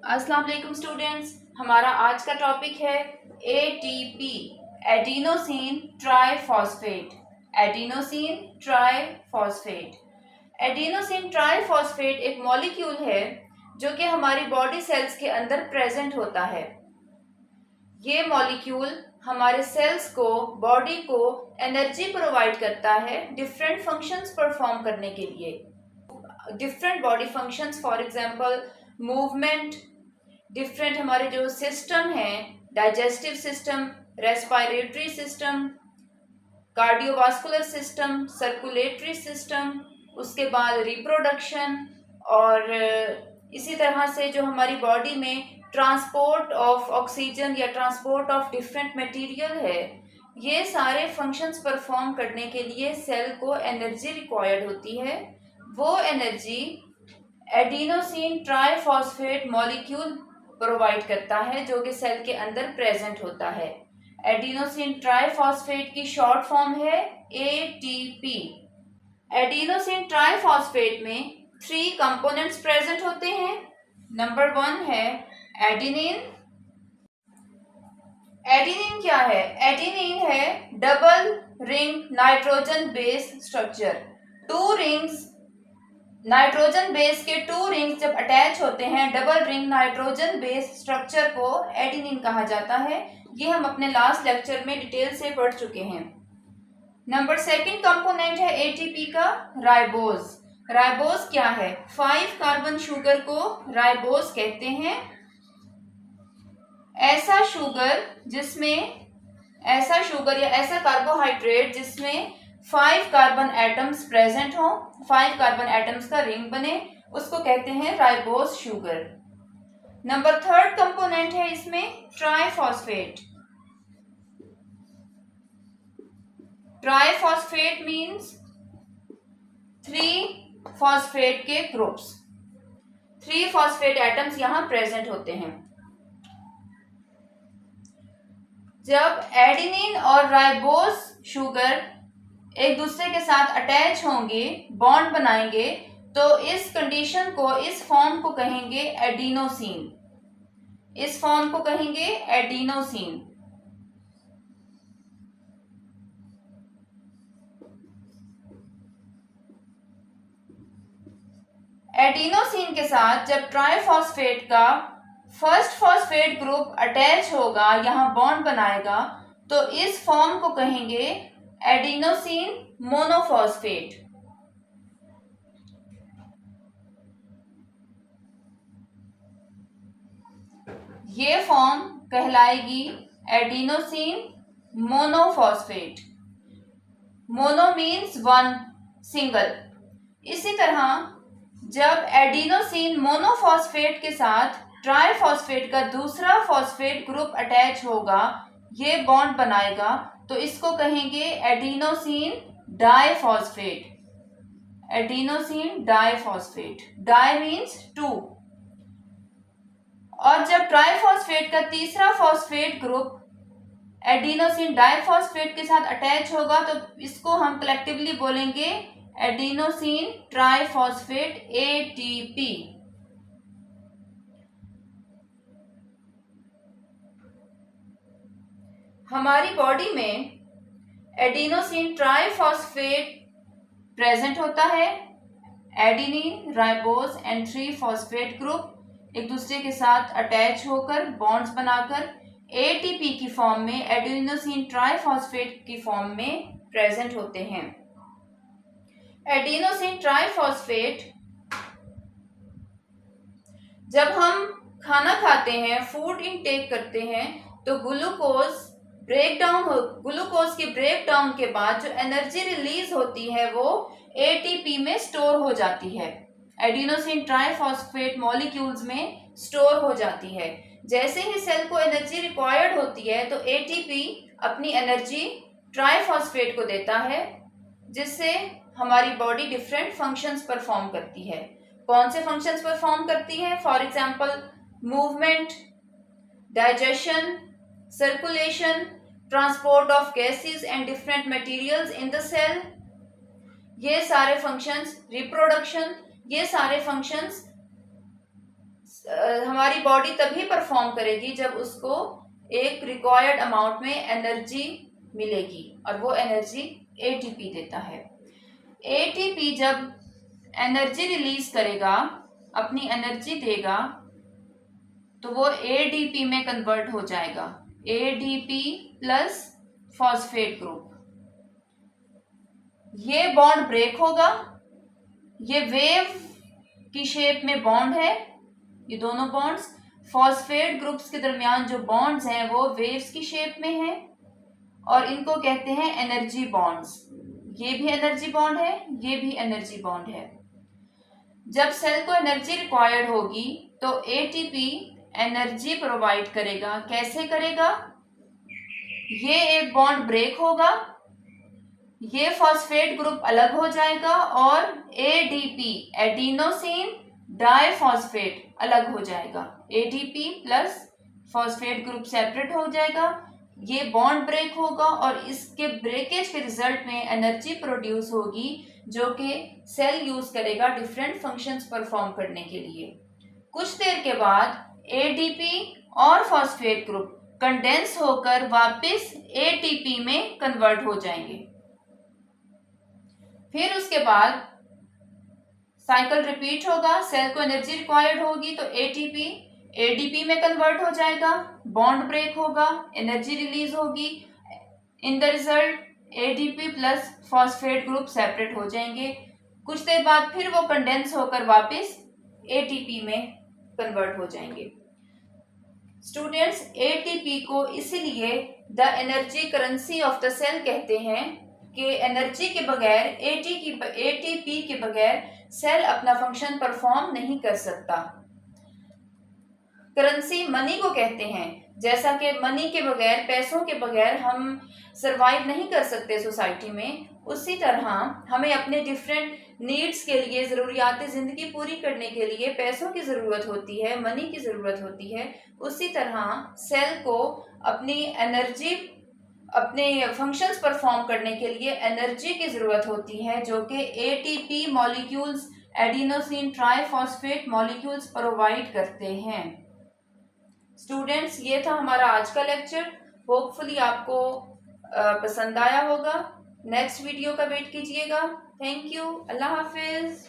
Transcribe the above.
अस्सलाम वालेकुम स्टूडेंट्स। हमारा आज का टॉपिक है ATP, adenosine triphosphate. Adenosine triphosphate adenosine triphosphate एक मॉलिक्यूल है जो कि हमारी बॉडी सेल्स के अंदर प्रेजेंट होता है। ये मॉलिक्यूल हमारे सेल्स को, बॉडी को एनर्जी प्रोवाइड करता है डिफरेंट फंक्शंस परफॉर्म करने के लिए। Different body functions, for example movement, different हमारे जो सिस्टम हैं, digestive system, respiratory system, cardiovascular system, circulatory system, उसके बाद रिप्रोडक्शन, और इसी तरह से जो हमारी बॉडी में ट्रांसपोर्ट ऑफ ऑक्सीजन या ट्रांसपोर्ट ऑफ डिफरेंट मटेरियल है, ये सारे फंक्शंस परफॉर्म करने के लिए सेल को एनर्जी रिक्वायर्ड होती है। वो energy adenosine triphosphate molecule provide करता है जो कि सेल के अंदर प्रेजेंट होता है। एडिनोसिन ट्राइफॉस्फेट की शॉर्ट फॉर्म है ATP। एडिनोसिन ट्राइफॉस्फेट में 3 कंपोनेंट्स प्रेजेंट होते हैं। नंबर 1 है एडिनिन। एडिनिन क्या है? एडिनिन है double ring nitrogen base structure. 2 rings, nitrogen base के 2 रिंग्स जब अटैच होते हैं double ring nitrogen base structure को एडिनिन कहा जाता है। ये हम अपने लास्ट लेक्चर में डिटेल से पढ़ चुके हैं। नंबर 2 कंपोनेंट है ATP का राइबोज। राइबोज क्या है? 5 कार्बन शुगर को राइबोज कहते हैं। ऐसा शुगर या ऐसा कार्बोहाइड्रेट जिसमें 5 कार्बन एटम्स प्रेजेंट हो, 5 कार्बन एटम्स का रिंग बने, उसको कहते हैं राइबोज शुगर। नंबर 3 कंपोनेंट है इसमें ट्राइफॉस्फेट। ट्राइफॉस्फेट मींस 3 फॉस्फेट के ग्रुप्स, 3 फॉस्फेट एटम्स यहां प्रेजेंट होते हैं। जब एडिनिन और राइबोज शुगर एक दूसरे के साथ अटैच होंगे, बॉन्ड बनाएंगे, तो इस कंडीशन को, इस फॉर्म को कहेंगे एडिनोसिन। इस फॉर्म को कहेंगे एडिनोसिन। एडिनोसिन के साथ जब ट्राइफॉस्फेट का फर्स्ट फॉस्फेट ग्रुप अटैच होगा, यहां बॉन्ड बनाएगा, तो इस फॉर्म को कहेंगे एडिनोसिन मोनोफॉस्फेट। ये फॉर्म कहलाएगी adenosine monophosphate. Mono means 1, single. इसी तरह जब एडिनोसिन मोनोफॉस्फेट के साथ ट्राइफॉस्फेट का दूसरा फॉस्फेट ग्रुप अटैच होगा, ये बॉन्ड बनाएगा, तो इसको कहेंगे adenosine diphosphate. Adenosine diphosphate, di means 2। और जब ट्राइफॉस्फेट का तीसरा फॉस्फेट ग्रुप एडिनोसिन डाइफॉस्फेट के साथ अटैच होगा, तो इसको हम कलेक्टिवली बोलेंगे एडिनोसिन ट्राइफॉस्फेट ATP। हमारी बॉडी में एडिनोसिन ट्राइफॉस्फेट प्रेजेंट होता है। Adenine, ribose and 3 phosphate group एक दूसरे के साथ अटैच होकर, बॉन्ड्स बनाकर ATP की फॉर्म में, एडिनोसिन ट्राइफॉस्फेट की फॉर्म में प्रेजेंट होते हैं। एडिनोसिन ट्राइफॉस्फेट, जब हम खाना खाते हैं, फूड इनटेक करते हैं, तो ग्लूकोज की ब्रेकडाउन के बाद जो एनर्जी रिलीज होती है वो ATP में स्टोर हो जाती है, एडिनोसिन ट्राइफॉस्फेट मॉलिक्यूल्स में स्टोर हो जाती है। जैसे ही सेल को एनर्जी रिक्वायर्ड होती है, तो ATP अपनी एनर्जी ट्राइफॉस्फेट को देता है, जिससे हमारी बॉडी डिफरेंट फंक्शंस परफॉर्म करती है। कौन से फंक्शंस परफॉर्म करती है? For example movement, digestion, circulation, transport of gases and different materials in the cell, ये सारे फंक्शंस, रिप्रोडक्शन, ये सारे फंक्शंस हमारी बॉडी तभी परफॉर्म करेगी जब उसको एक रिक्वायर्ड अमाउंट में एनर्जी मिलेगी, और वो एनर्जी एटीपी देता है। एटीपी जब एनर्जी रिलीज करेगा, अपनी एनर्जी देगा, तो वो एडीपी में कन्वर्ट हो जाएगा, एडीपी प्लस फॉस्फेट ग्रुप। ये बॉन्ड ब्रेक होगा, ये वेव की शेप में बॉन्ड है, ये दोनों बॉन्ड्स फॉस्फेट ग्रुप्स के दरमियान जो बॉन्ड्स हैं वो वेव्स की शेप में हैं, और इनको कहते हैं एनर्जी बॉन्ड्स। ये भी एनर्जी बॉन्ड है, ये भी एनर्जी बॉन्ड है। जब सेल को एनर्जी रिक्वायर्ड होगी तो एटीपी एनर्जी प्रोवाइड करेगा। कैसे करेगा? ये एक बॉन्ड ब्रेक होगा, ये फॉस्फेट ग्रुप अलग हो जाएगा, और एडीपी एडिनोसिन डाइफॉस्फेट अलग हो जाएगा। ADP plus phosphate group separate हो जाएगा, ये बॉन्ड ब्रेक होगा, और इसके ब्रेकेज के रिजल्ट में एनर्जी प्रोड्यूस होगी जो कि सेल यूज करेगा डिफरेंट फंक्शंस परफॉर्म करने के लिए। कुछ देर के बाद एडीपी और फॉस्फेट ग्रुप कंडेंस होकर वापस एटीपी में कन्वर्ट हो जाएंगे। फिर उसके बाद साइकिल रिपीट होगा, सेल को एनर्जी रिक्वायर्ड होगी तो एटीपी एडीपी में कन्वर्ट हो जाएगा, बॉन्ड ब्रेक होगा, एनर्जी रिलीज होगी, in the result ADP plus phosphate group separate हो जाएंगे। कुछ देर बाद फिर वो कंडेंस होकर वापस एटीपी में कन्वर्ट हो जाएंगे। स्टूडेंट्स, एटीपी को इसीलिए the energy currency of the cell कहते हैं कि एनर्जी के बगैर एटीपी के बगैर सेल अपना फंक्शन परफॉर्म नहीं कर सकता। करेंसी मनी को कहते हैं, जैसा कि मनी के बगैर, पैसों के बगैर हम सरवाइव नहीं कर सकते सोसाइटी में, उसी तरह हमें अपने डिफरेंट नीड्स के लिए, ज़रूरियात ज़िंदगी पूरी करने के लिए पैसों की ज़रूरत होती है, मनी की ज़रूरत होती है। उसी तरह सेल को अपनी एनर्जी, अपने फंक्शंस परफॉर्म करने के लिए एनर्जी की ज़रूरत होती है, जो कि ATP molecules, adenosine triphosphate molecules provide करते हैं। स्टूडेंट्स, ये था हमारा आज का लेक्चर। होपफुली आपको पसंद आया होगा। नेक्स्ट वीडियो का वेट कीजिएगा। Thank you. अल्लाह हाफिज़।